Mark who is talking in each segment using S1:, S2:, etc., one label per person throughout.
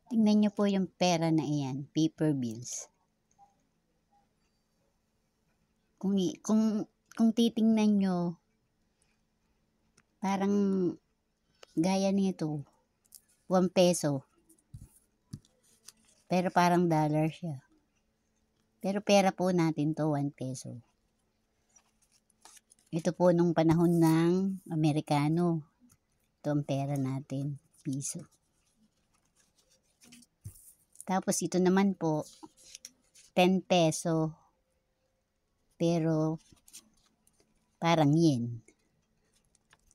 S1: Tingnan nyo po yung pera na iyan, paper bills. Kung titingnan nyo, parang gaya nito, 1 peso. Pero parang dollar siya. Pero pera po natin to, 1 peso. Ito po nung panahon ng Amerikano. Ito ang pera natin, piso. Tapos ito naman po, 10 peso. Pero parang yen.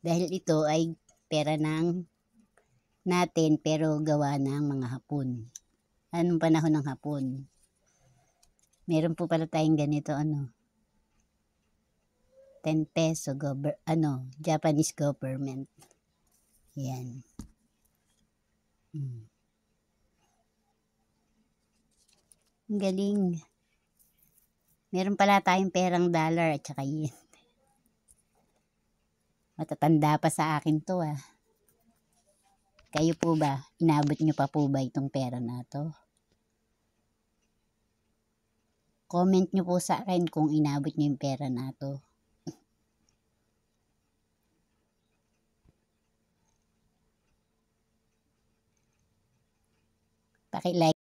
S1: Dahil ito ay pera ng natin pero gawa ng mga Hapon. Anong panahon ng Hapon? Meron po pala tayong ganito 10 peso Japanese government. Yan. Ang galing. Meron pala tayong perang dollar at saka yen. Matatanda pa sa akin to Kayo po ba? Inabot nyo pa po ba itong pera na to? Comment nyo po sa akin kung inabot nyo yung pera na to. Paki-like.